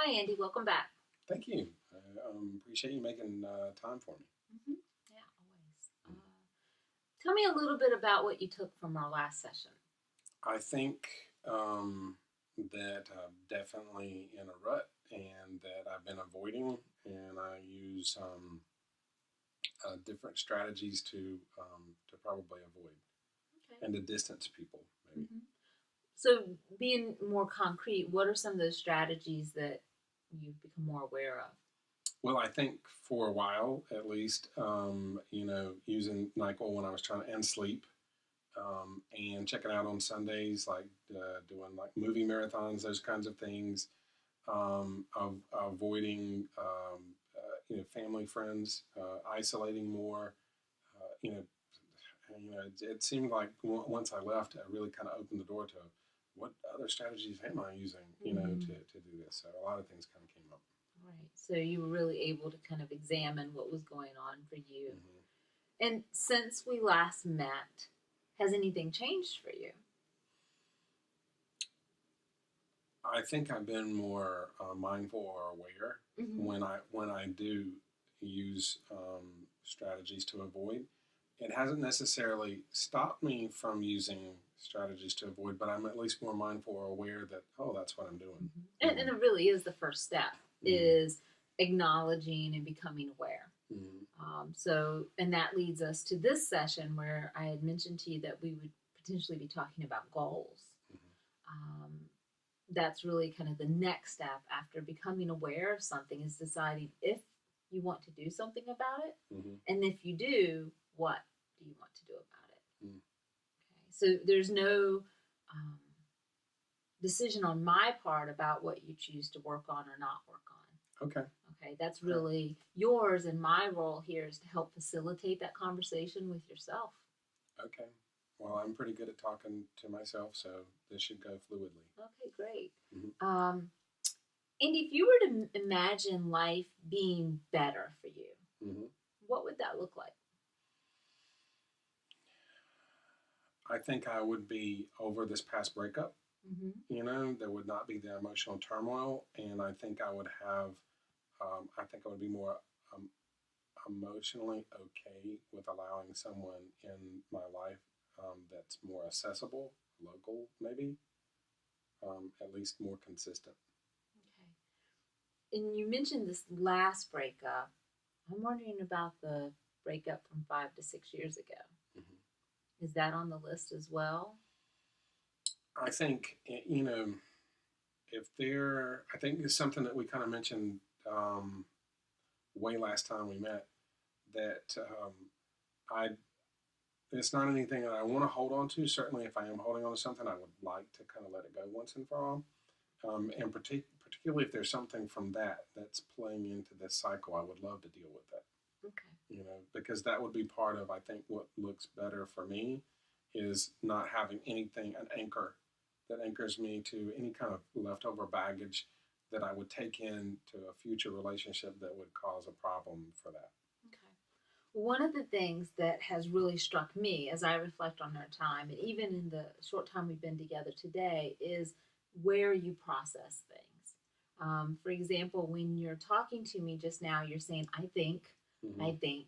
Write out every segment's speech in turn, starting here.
Hi, Andy. Welcome back. Thank you. I appreciate you making time for me. Yeah, always. Tell me a little bit about what you took from our last session. I think that I'm definitely in a rut and that I've been avoiding, and I use different strategies to probably avoid Okay. and to distance people, maybe. hmm So, being more concrete, what are some of those strategies that you've become more aware of? Well, I think for a while, at least, using NyQuil when I was trying to end sleep, and checking out on Sundays, like doing like movie marathons, those kinds of things. Of avoiding, family, friends, isolating more. You know, it seemed like once I left, I really kind of opened the door to what other strategies am I using, Mm-hmm. to do this. So a lot of things kind of came up. Right. So, you were really able to kind of examine what was going on for you. Hmm. And since we last met, has anything changed for you? I think I've been more mindful or aware Mm-hmm. when I do use strategies to avoid. It hasn't necessarily stopped me from using strategies to avoid, but I'm at least more mindful or aware that that's what I'm doing. And it really is the first step Mm-hmm. is acknowledging and becoming aware. Mm-hmm. And that leads us to this session where I had mentioned to you that we would potentially be talking about goals. Um, that's really kind of the next step after becoming aware of something is deciding if you want to do something about it. Mm-hmm. And if you do, what do you want to do about it? Mm-hmm. Okay. So there's no um, decision on my part about what you choose to work on or not work on. Okay. Okay, that's Okay. really yours, and my role here is to help facilitate that conversation with yourself. Okay. Well, I'm pretty good at talking to myself, so this should go fluidly. Okay, great. Mm-hmm. Um, Andy, if you were to imagine life being better for you, Mm-hmm. what would that look like? I think I would be over this past breakup. Mm-hmm. There would not be the emotional turmoil, and I think I would have. I think I would be more um, emotionally okay with allowing someone in my life that's more accessible, local, maybe, at least more consistent. Okay. And you mentioned this last breakup. I'm wondering about the breakup from 5 to 6 years ago. Hmm. Is that on the list as well? I think, I think it's something that we kind of mentioned way last time we met that I, it's not anything that I want to hold on to. Certainly, if I am holding on to something, I would like to kind of let it go once and for all. And particularly if there's something from that that's playing into this cycle, I would love to deal with that. Okay. Because that would be part of, I think, what looks better for me is not having anything, an anchor that anchors me to any kind of leftover baggage that I would take into a future relationship that would cause a problem for that. Okay. One of the things that has really struck me as I reflect on our time, and even in the short time we've been together today, is where you process things. For example, when you're talking to me just now, you're saying, Mm-hmm. I think.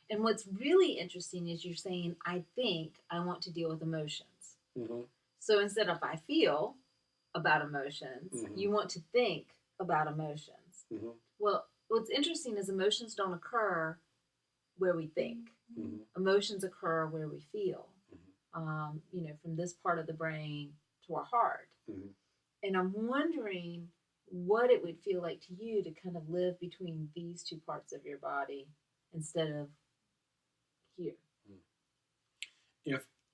And what's really interesting is you're saying, I think I want to deal with emotions. Mm-hmm. So instead of I feel about emotions, Mm-hmm. you want to think about emotions. Mm-hmm. Well, what's interesting is emotions don't occur where we think. Mm-hmm. Emotions occur where we feel, Mm-hmm. from this part of the brain to our heart. Mm-hmm. And I'm wondering what it would feel like to you to kind of live between these two parts of your body instead of here.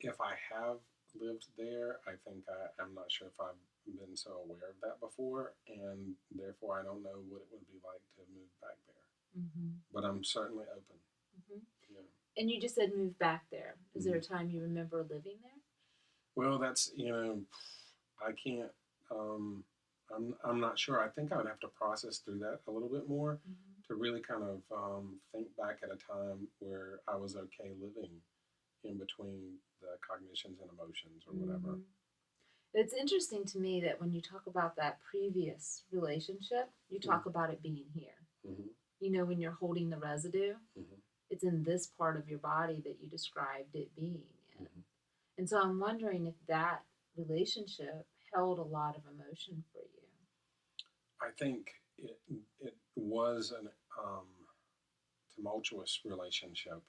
If I have lived there, I think I'm not sure if I've been so aware of that before, and therefore I don't know what it would be like to move back there. Mm-hmm. But I'm certainly open. Mm-hmm. Yeah. And you just said move back there. Is there Mm-hmm. a time you remember living there? Well, that's I can't. Um, I'm not sure. I think I would have to process through that a little bit more Mm-hmm. to really kind of think back at a time where I was okay living in between the cognitions and emotions or whatever. Mm-hmm. It's interesting to me that when you talk about that previous relationship, you talk about it being here. Mm-hmm. You know, when you're holding the residue, Mm-hmm. it's in this part of your body that you described it being in. Mm-hmm. And so I'm wondering if that relationship held a lot of emotion for you. I think it was an tumultuous relationship,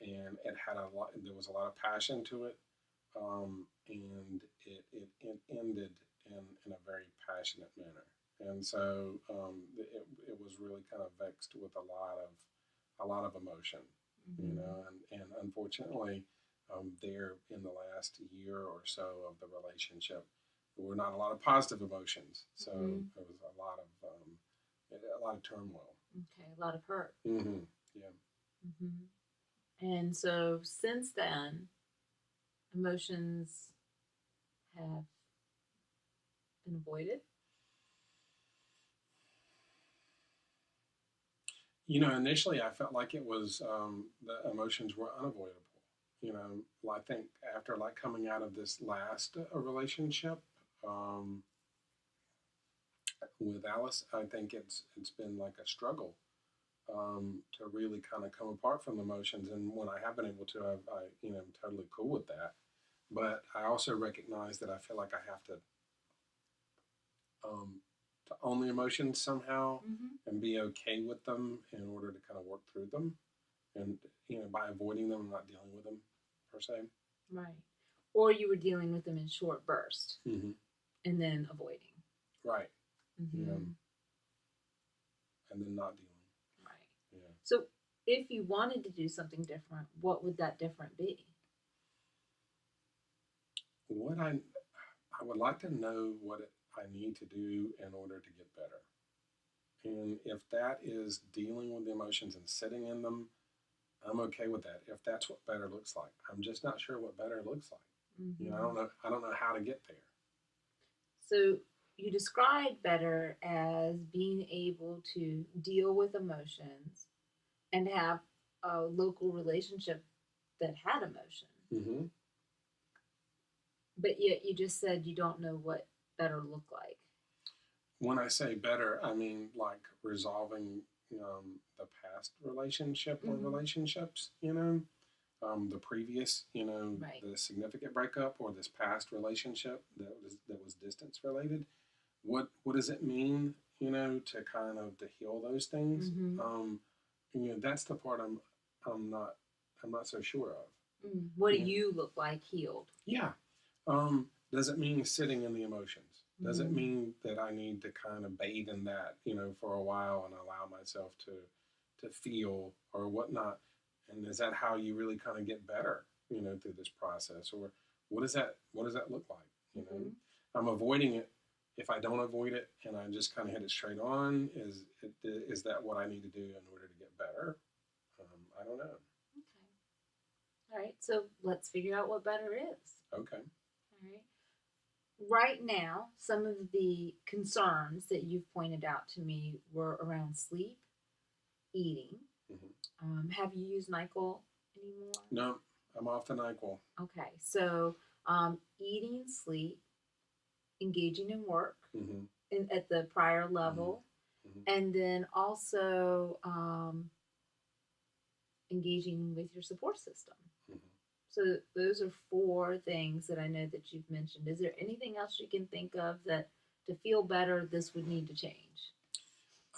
and it had a lot. There was a lot of passion to it, and it ended in a very passionate manner. And so it was really kind of vexed with a lot of emotion, you Mm-hmm. know, and unfortunately, there in the last year or so of the relationship, there were not a lot of positive emotions. So Mm-hmm. there was a lot of turmoil. Okay, a lot of hurt. Mm-hmm. Yeah. Mm-hmm. And so since then, emotions have been avoided. You know, initially I felt like it was the emotions were unavoidable. You know, well, I think after like coming out of this last relationship um, with Alice, I think it's been like a struggle to really kind of come apart from the emotions. And when I have been able to, I'm totally cool with that. But I also recognize that I feel like I have um, to own the emotions somehow Mm-hmm. and be okay with them in order to kind of work through them. And by avoiding them, not dealing with them per se. Right. Or you were dealing with them in short bursts Mm-hmm. and then avoiding. Right. Yeah. Mm-hmm. And then not dealing. Right. Yeah. So if you wanted to do something different, what would that different be? What I would like to know what I need to do in order to get better. And if that is dealing with the emotions and sitting in them, I'm okay with that. If that's what better looks like, I'm just not sure what better looks like. You know, I Mm-hmm. don't know. I don't know how to get there. So you describe better as being able to deal with emotions and have a local relationship that had emotion. Mm-hmm. But yet you just said you don't know what better look like. When I say better, I mean like resolving the past relationship or Mm-hmm. relationships. The previous, Right. the significant breakup or this past relationship that was distance related. What does it mean, to kind of to heal those things? Mm-hmm. That's the part I'm not I'm not so sure of. Mm. What do Yeah. you look like healed? Yeah. Does it mean sitting in the emotions? Does it Mm-hmm. mean that I need to kind of bathe in that, for a while and allow myself to feel or whatnot? And is that how you really kind of get better, through this process? Or what does that look like? Mm-hmm. I'm avoiding it. If I don't avoid it and I just kind of hit it straight on, is that what I need to do in order to get better? I don't know. Okay. All right. So let's figure out what better is. Okay. All right. Right now, some of the concerns that you've pointed out to me were around sleep, eating. Hmm. Have you used NyQuil anymore? No, I'm off the NyQuil. Okay, so eating, sleep, engaging in work Hmm. at the prior Hmm. level, Hmm. and then also engaging with your support system. Hmm. So those are four things that I know that you've mentioned. Is there anything else you can think of that to feel better this would need to change?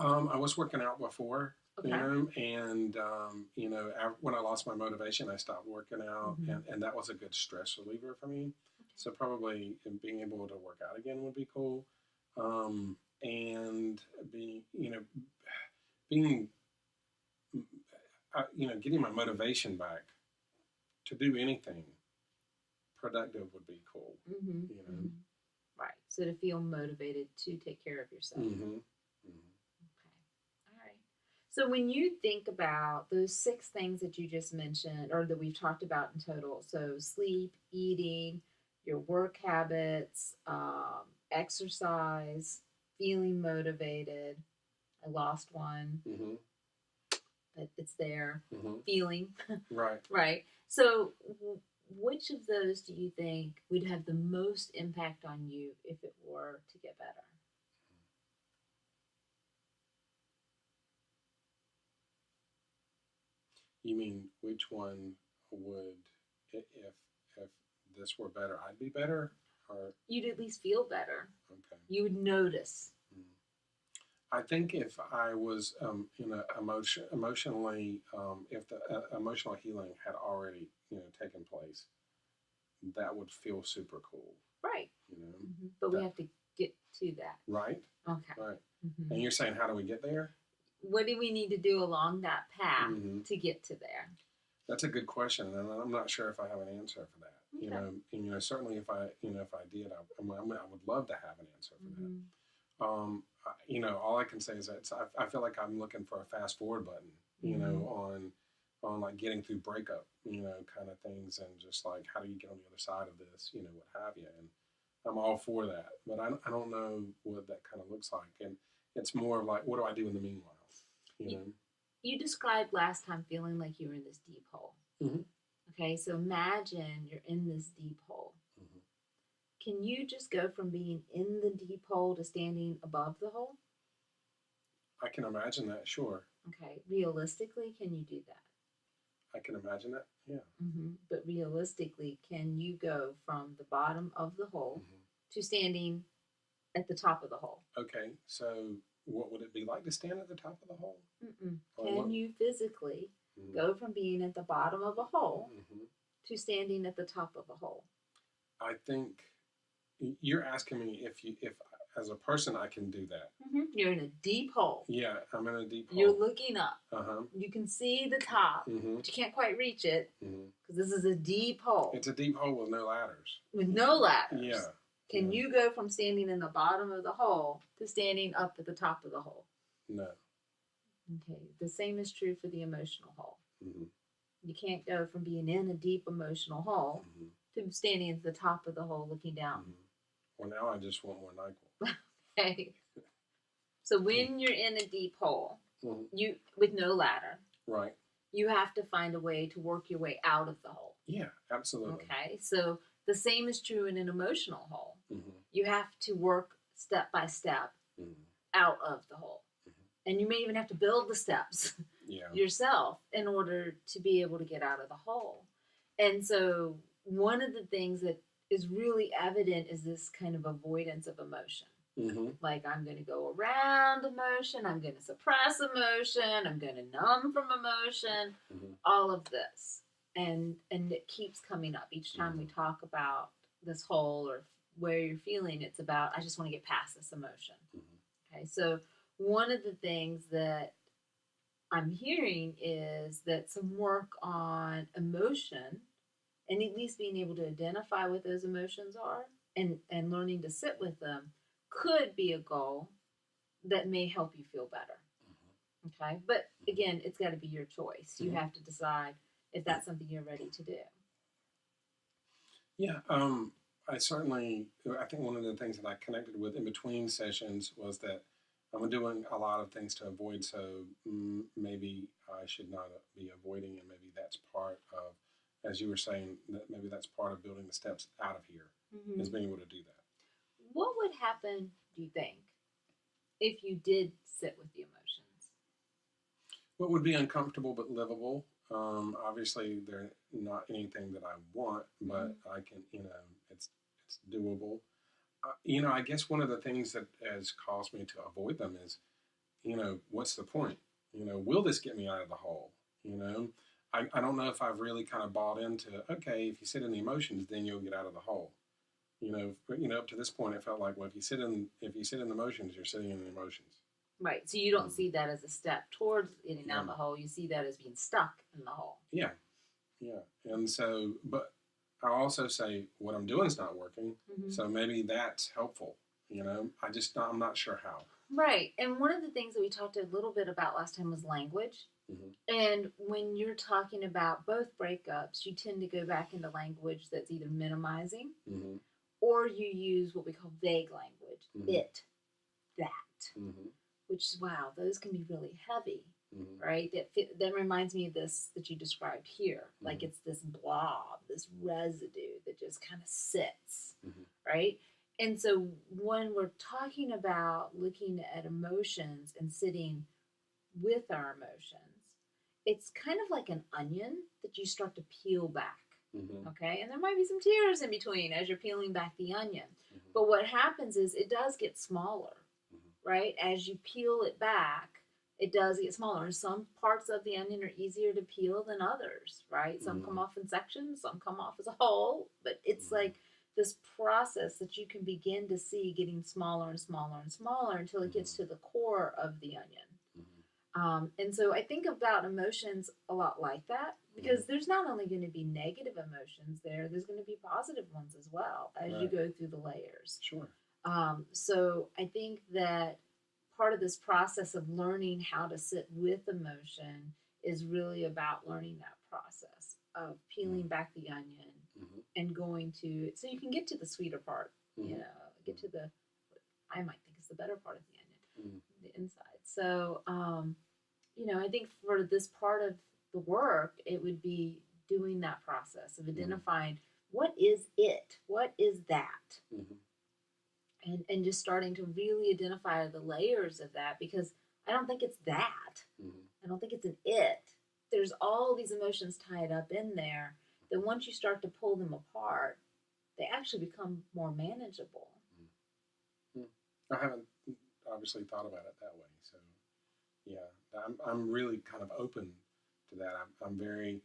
I was working out before, Okay. and when I lost my motivation, I stopped working out, Mm-hmm. and that was a good stress reliever for me. So probably being able to work out again would be cool, and being getting my motivation back to do anything productive would be cool. Mm-hmm. You know. Mm-hmm. Right. So to feel motivated to take care of yourself. Mm-hmm. Mm-hmm. Okay. All right. So when you think about those six things that you just mentioned, or that we've talked about in total, so sleep, eating, your work habits, exercise, feeling motivated. I lost one, Mm-hmm. but it's there. Mm-hmm. Feeling, Right. right? So which of those do you think would have the most impact on you if it were to get better? You mean which one would, if this were better, I'd be better, or You'd at least feel better. okay? You would notice. Mm. I think if I was in a emotionally, if the emotional healing had already taken place, that would feel super cool. Right. But we That, have to get to that. right, Okay. right. hmm And you're saying, how do we get there? What do we need to do along that path Hmm. to get to there? That's a good question, and I'm not sure if I have an answer for that. Okay. And certainly if I, if I did, I would love to have an answer for that. All I can say is that I feel like I'm looking for a fast forward button, on like getting through breakup, kind of things, and just like how do you get on the other side of this, what have you. And I'm all for that, but I don't know what that kind of looks like, and it's more of like, what do I do in the meanwhile, you know? You described last time feeling like you were in this deep hole. Hmm. Okay, so imagine you're in this deep hole. Hmm. Can you just go from being in the deep hole to standing above the hole? I can imagine that, sure. Okay, realistically, can you do that? I can imagine that, yeah. But realistically, can you go from the bottom of the hole Hmm. to standing at the top of the hole? Okay, so what would it be like to stand at the top of the hole? Or Can you physically Mhm. go from being at the bottom of a hole Mhm. to standing at the top of a hole? I think you're asking me if as a person I can do that. You're in a deep hole. Yeah, I'm in a deep You're hole. looking up. Uh-huh. You can see the top, Mhm. but you can't quite reach it Mhm. because this is a deep hole It's a deep hole with no ladders. with no ladders. Yeah. Can Yeah. you go from standing in the bottom of the hole to standing up at the top of the hole? No. Okay, the same is true for the emotional hole. Mhm. You can't go from being in a deep emotional hole Mhm. to standing at the top of the hole looking down. Mhm. Well, now I just want more NyQuil. Okay. So when you're in a deep hole, Mhm. you with no ladder, Right. you have to find a way to work your way out of the hole. Yeah, absolutely. Okay, so the same is true in an emotional hole. Mhm. You have to work step by step Mhm. out of the hole. And you may even have to build the steps Yeah. yourself in order to be able to get out of the hole. And so, one of the things that is really evident is this kind of avoidance of emotion. Mhm. Like, I'm going to go around emotion, I'm going to suppress emotion, I'm going to numb from emotion, Mhm. all of this. And it keeps coming up each time we talk about this hole or where you're feeling. It's about, I just want to get past this emotion. Okay, so one of the things that I'm hearing is that some work on emotion and at least being able to identify what those emotions are and learning to sit with them could be a goal that may help you feel better. Okay, but again, it's got to be your choice. You have to decide if that's something you're ready to do. Yeah, I think one of the things that I connected with in between sessions was that I'm doing a lot of things to avoid, so maybe I should not be avoiding, and maybe that's part of, as you were saying, that maybe that's part of building the steps out of here, is being able to do that. What would happen, do you think, if you did sit with the emotions? What would be uncomfortable but livable? Obviously, they're not anything that I want, but I can, it's doable. I guess one of the things that has caused me to avoid them is, what's the point? Will this get me out of the hole? I don't know if I've really kind of bought into, okay, if you sit in the emotions, then you'll get out of the hole. Up to this point, it felt like, well, if you sit in the emotions, you're sitting in the emotions. Right. So you don't see that as a step towards getting out of Yeah. the hole. You see that as being stuck in the hole. Yeah, yeah. And so, but I also say what I'm doing is not working. So maybe that's helpful. I'm not sure how. Right. And one of the things that we talked a little bit about last time was language. And when you're talking about both breakups, you tend to go back into language that's either minimizing or you use what we call vague language. It, that. Which, wow, those can be really heavy. Mhm. right? That reminds me of this that you described here. Like Mhm. it's this blob, this residue that just kind of sits, Mhm. right? And so when we're talking about looking at emotions and sitting with our emotions, it's kind of like an onion that you start to peel back. Mhm. Okay, and there might be some tears in between as you're peeling back the onion. Mhm. But what happens is it does get smaller, Mhm. right? As you peel it back, it does get smaller. And some parts of the onion are easier to peel than others, right? Some come Mhm. off in sections, some come off as a whole. But it's Mhm. like this process that you can begin to see getting smaller and smaller and smaller until it gets Mhm. to the core of the onion. Mhm. And so I think about emotions a lot like that because Mhm. there's not only going to be negative emotions there's going to be positive ones as well as you Right. go through the layers. Sure. So I think that part of this process of learning how to sit with emotion is really about learning that process of peeling Mhm. back the onion Mhm. and going to so you can get to the sweeter part, Mhm. get to the what I might think is the better part of the onion, Mhm. the inside. So I think for this part of the work, it would be doing that process of Mhm. identifying what is it, what is that, Mhm. and just starting to really identify the layers of that because I don't think it's that. Mhm. I don't think it's an it. There's all these emotions tied up in there that once you start to pull them apart, they actually become more manageable. Mhm. I haven't obviously thought about it that way. So yeah, I'm really kind of open to that. I'm very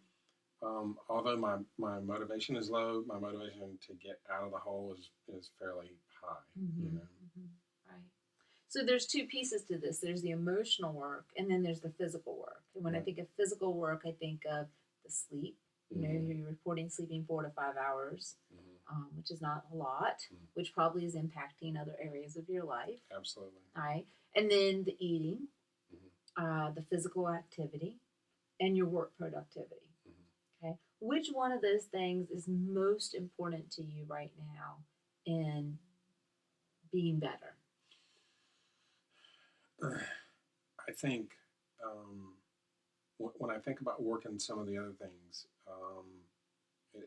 although my motivation is low, my motivation to get out of the hole is fairly high. You Mm-hmm, know. mm-hmm, right. So there's two pieces to this. There's the emotional work, and then there's the physical work. And when I Right. think of physical work, I think of the sleep. Mhm. You're reporting sleeping 4 to 5 hours, Mhm. which is not a lot, Mhm. which probably is impacting other areas of your life. Absolutely. All right. And then the eating, Mhm. the physical activity, and your work productivity. Mhm. Okay. Which one of those things is most important to you right now in being better? I think um, when I think about working some of the other things,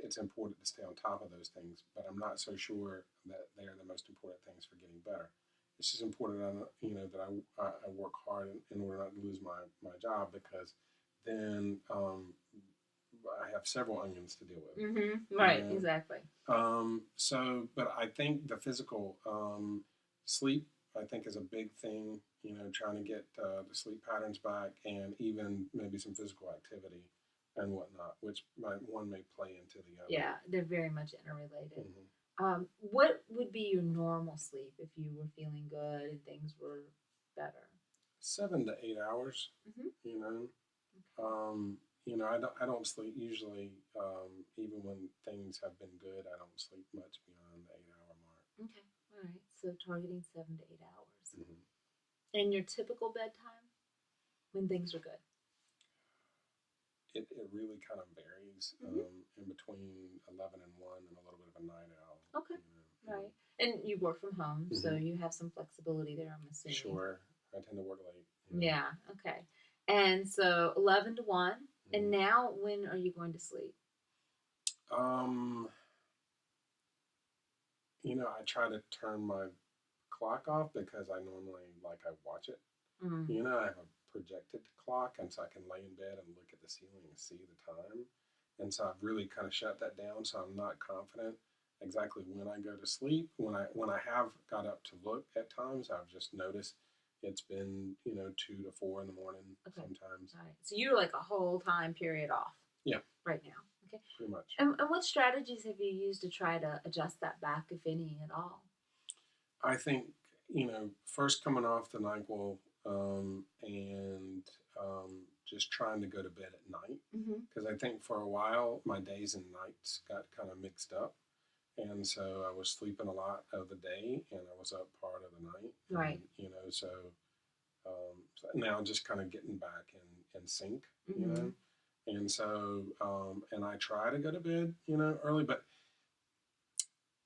it's important to stay on top of those things. But I'm not so sure that they are the most important things for getting better. It's just important, that I work hard in order not to lose my job because then I have several onions to deal with. Mm-hmm. You Right, know, exactly. but I think the physical sleep, I think, is a big thing. Trying to get the sleep patterns back, and even maybe some physical activity and whatnot, which one may play into the other. Yeah, they're very much interrelated. Hmm. What would be your normal sleep if you were feeling good and things were better? 7 to 8 hours. Mm-hmm. You know, Okay. I don't sleep usually. Even when things have been good, I don't sleep much beyond the 8 hour mark. Okay. All right. So targeting 7 to 8 hours. Hmm. And your typical bedtime when things are good. It really kind of varies Mm-hmm. in between 11 and 1 and a little bit of a night owl. Okay. You Right. And you work from home, know. so Hmm. you have some flexibility there, I'm assuming. Sure. I tend to work late. Yeah. Okay. And so 11 to 1. And Mhm. now when are you going to sleep? Um, I try to turn my clock off because I normally I watch it. Mm. I have a projected clock, and so I can lay in bed and look at the ceiling and see the time. And so I've really kind of shut that down, so I'm not confident exactly when I go to sleep. When I have got up to look at times, I've just noticed it's been 2 to 4 in the morning Okay. sometimes. All right. So you're like a whole time period off Yeah, right now. Okay. pretty much. And what strategies have you used to try to adjust that back, if any at all? I think first coming off the Nyquil and just trying to go to bed at night Mm-hmm. because I think for a while my days and nights got kind of mixed up, and so I was sleeping a lot of the day and I was up part of the night, Right. and so now just kind of getting back in sync, Mm-hmm. and so and I try to go to bed early, but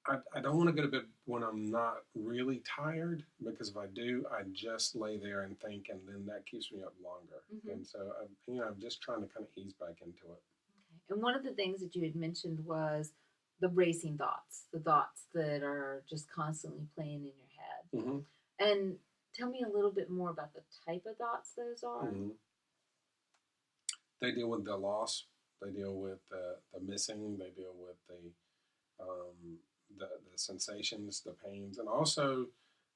I don't want to go to bed when I'm not really tired, because if I do, I just lay there and think, and then that keeps me up longer. Mhm. And so, I'm just trying to kind of ease back into it. Okay. And one of the things that you had mentioned was the racing thoughts, the thoughts that are just constantly playing in your head. Hmm. And tell me a little bit more about the type of thoughts those are. Hmm. They deal with the loss. They deal with the missing. They deal with um, the sensations, the pains, and also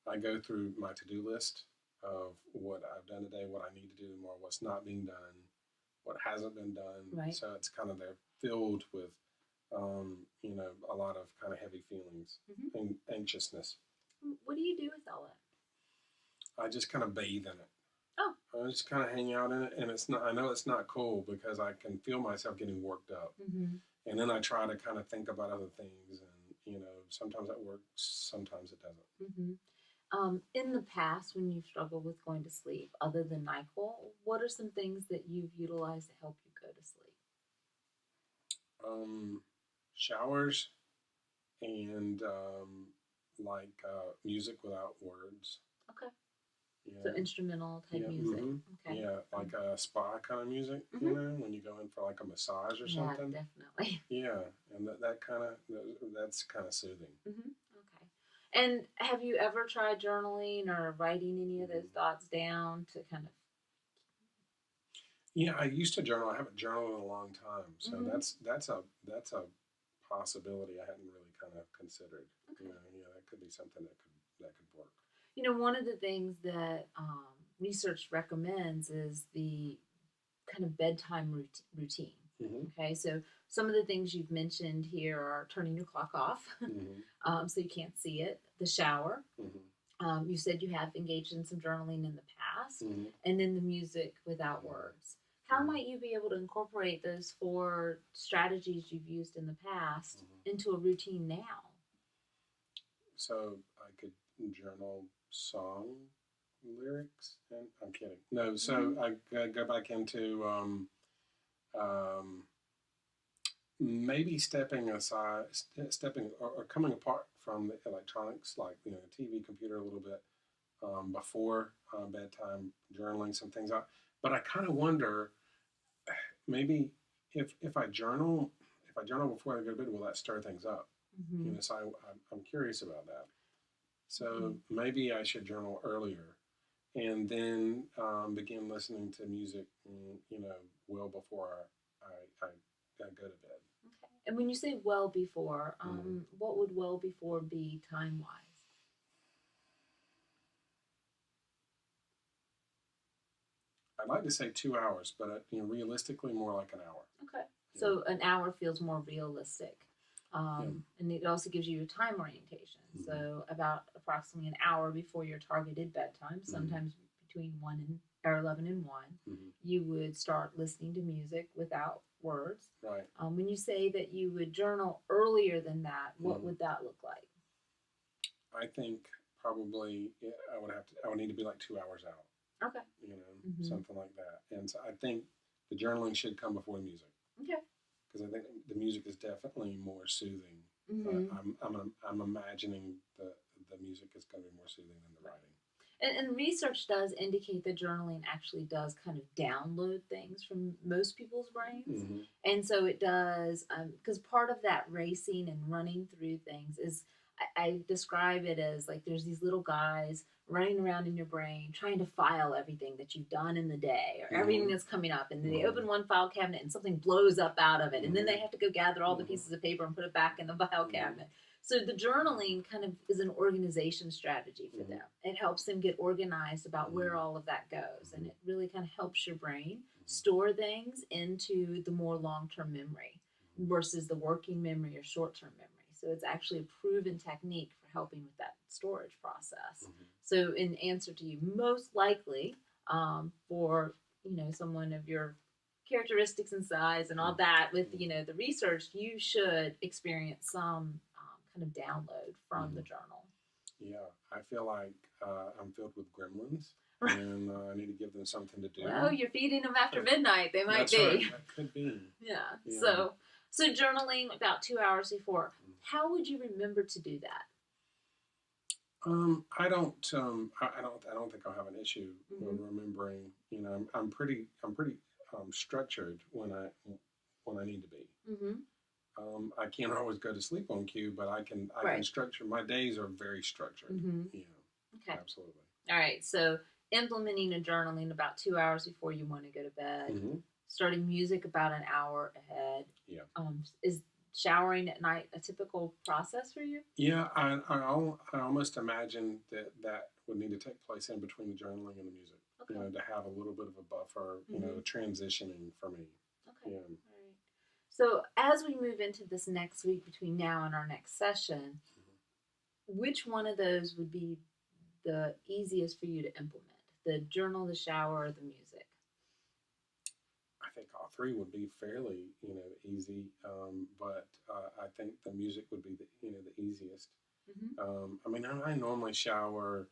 I go through my to-do list of what I've done today, what I need to do tomorrow, what's not being done, what hasn't been done. Right. So it's kind of they're filled with a lot of kind of heavy feelings Hmm. and anxiousness. What do you do with all I just kind of bathe in it. that? I just kind of hang out in it, and it's not. I know it's not cool because I can feel myself getting worked up, Oh. Hmm. and then I try to kind of think about other things, and sometimes that works, sometimes it doesn't. Hmm. In the past, when you've struggled with going to sleep, other than NyQuil, what are some things that you've utilized to help you go to sleep? Um, Showers and like music without words. Okay. So Yeah, instrumental type yeah, music. Okay. yeah, like a spa kind of music. Hmm. When you go in for like a massage or Yeah, something. definitely. Yeah, and that kind of that's kind of soothing. Hmm. Okay. And have you ever tried journaling or writing any of those Mhm. thoughts down to kind of? Yeah, I used to journal. I haven't journaled in a long time, so Hmm. that's a possibility I hadn't really kind of considered. Okay. Yeah, that could be something that could work. One of the things that research recommends is the kind of bedtime routine. Hmm. Okay, so some of the things you've mentioned here are turning your clock off, Hmm. so you can't see it, the shower. Hmm. You said you have engaged in some journaling in the past, Hmm. and then the music without Hmm. words. How might you be able to incorporate those four strategies you've used in the past Hmm. into a routine now? So I could journal song lyrics, and I'm kidding. No, so Hmm. I go back into um, maybe stepping aside, stepping or coming apart from the electronics, like TV, computer, a little bit before bedtime, journaling some things out. But I kind of wonder, maybe if I journal before I go to bed, will that stir things up? Hmm. So I'm curious about that. So Hmm. maybe I should journal earlier, and then begin listening to music, well before I go to bed. Okay. And when you say well before, Mm. what would well before be time wise? I'd like to say 2 hours, but realistically, more like an hour. Okay. Yeah. So an hour feels more realistic. Yeah. And it also gives you a time orientation. Mm-hmm. So about approximately an hour before your targeted bedtime, sometimes between 11 and 1, Mm-hmm. you would start listening to music without words. Right. When you say that you would journal earlier than that, what Mm-hmm. would that look like? I think probably I would need to be like 2 hours out. Okay. Hmm. Something like that. And so I think the journaling should come before the music, Okay. because I think the music is definitely more soothing. Hmm. I'm imagining the music is going to be more soothing than the writing. And research does indicate that journaling actually does kind of download things from most people's brains. Mm-hmm. And so it does, because part of that racing and running through things is, I describe it as like there's these little guys running around in your brain trying to file everything that you've done in the day or everything Mm-hmm. that's coming up. And then they Mm-hmm. open one file cabinet and something blows up out of it. And then Mm-hmm. they have to go gather all the Mm-hmm. pieces of paper and put it back in the file Mm-hmm. cabinet. So the journaling kind of is an organization strategy for Mm-hmm. them. It helps them get organized about where Mm-hmm. all of that goes, and Mm-hmm. it really kind of helps your brain Mm-hmm. store things into the more long-term memory versus the working memory or short-term memory. So it's actually a proven technique for helping with that storage process. Mm-hmm. So in answer to you, most likely for someone of your characteristics and size and all that with the research, you should experience some kind of download from Mm-hmm. the journal. Yeah, I feel like I'm filled with gremlins, and I need to give them something to do. Well, you're feeding them after midnight. They might That's be. right. That could be. Yeah. Yeah. So journaling about 2 hours before. How would you remember to do that? I don't think I'll have an issue with Mm-hmm. remembering. You know, I'm pretty structured when I need to be. Mm-hmm. I can't always go to sleep on cue, but I can Right. structure. My days are very structured. Mm-hmm. Yeah, Okay. absolutely. All right. So implementing a journaling about 2 hours before you want to go to bed. Hmm. Starting music about an hour ahead. Yeah. Is showering at night a typical process for you? Yeah, I almost imagine that would need to take place in between the journaling and the music. You Okay. know, to have a little bit of a buffer. You know, Mm-hmm. transitioning for me. Okay. Yeah. All right. So as we move into this next week between now and our next session, which one of those would be the easiest for you to implement? The journal, the shower, or the music? I think all three would be fairly, easy. But I think the music would be the easiest. Mm-hmm. I mean, I normally shower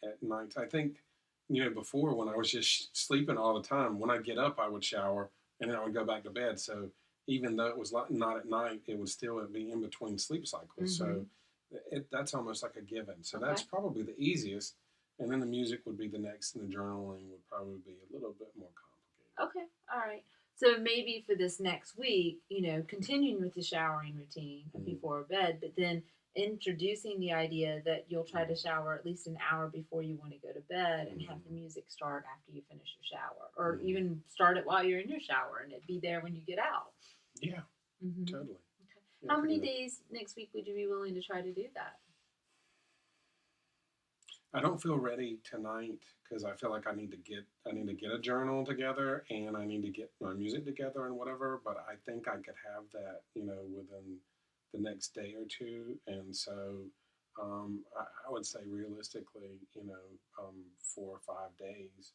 at night. I think, before when I was just sleeping all the time, when I get up, I would shower and then I would go back to bed. So even though it was not at night, it would still be in between sleep cycles. Mm-hmm. So that's almost like a given. So Okay. that's probably the easiest. And then the music would be the next, and the journaling would probably be a little bit more complicated. Okay. All right. So maybe for this next week, continuing with the showering routine Mm-hmm. before bed, but then introducing the idea that you'll try to shower at least an hour before you want to go to bed and have the music start after you finish your shower, or Mm-hmm. even start it while you're in your shower and it be there when you get out. Yeah, Mm-hmm. totally. Okay. Yeah, How many days next week would you be willing to try to do that? I don't feel ready tonight because I feel like I need to get a journal together and I need to get my music together and whatever. But I think I could have that, within the next day or two. And so I would say realistically, 4 or 5 days,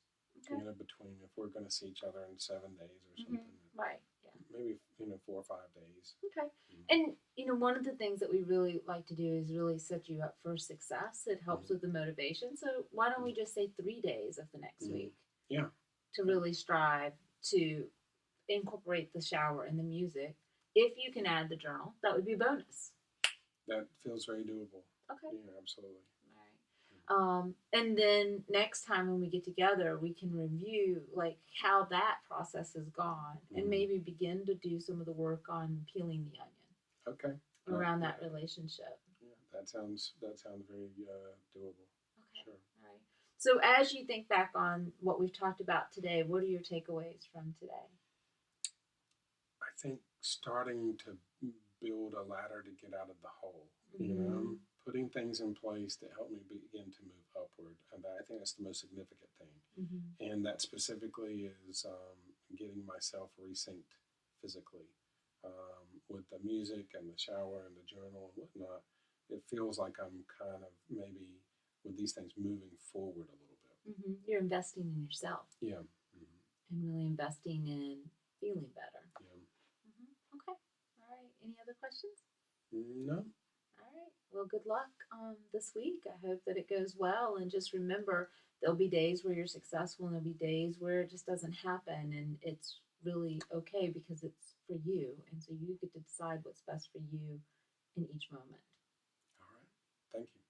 Okay. between if we're going to see each other in 7 days or Mm-hmm. something, Right. Yeah. maybe 4 or 5 days. Okay. Mm-hmm. And one of the things that we really like to do is really set you up for success. It helps Mm-hmm. with the motivation. So why don't we just say 3 days of the next Mm-hmm. week Yeah. to really strive to incorporate the shower and the music? If you can add the journal, that would be a bonus. That feels very doable. Okay. Yeah, absolutely. And then next time when we get together, we can review like how that process has gone, and Mm-hmm. maybe begin to do some of the work on peeling the onion Okay. around that relationship. Yeah, that sounds very doable. Okay. Sure. All right. So as you think back on what we've talked about today, what are your takeaways from today? I think starting to build a ladder to get out of the hole. Mm-hmm. Putting things in place that help me begin to move upward, and I think that's the most significant thing. Mm-hmm. And that specifically is getting myself resynced physically, with the music and the shower and the journal and whatnot. It feels like I'm kind of maybe with these things moving forward a little bit. Mm-hmm. You're investing in yourself. Yeah. Mm-hmm. And really investing in feeling better. Yeah. Mm-hmm. Okay. All right. Any other questions? No. All right. Well, good luck this week. I hope that it goes well. And just remember, there'll be days where you're successful, and there'll be days where it just doesn't happen. And it's really okay because it's for you. And so you get to decide what's best for you in each moment. All right. Thank you.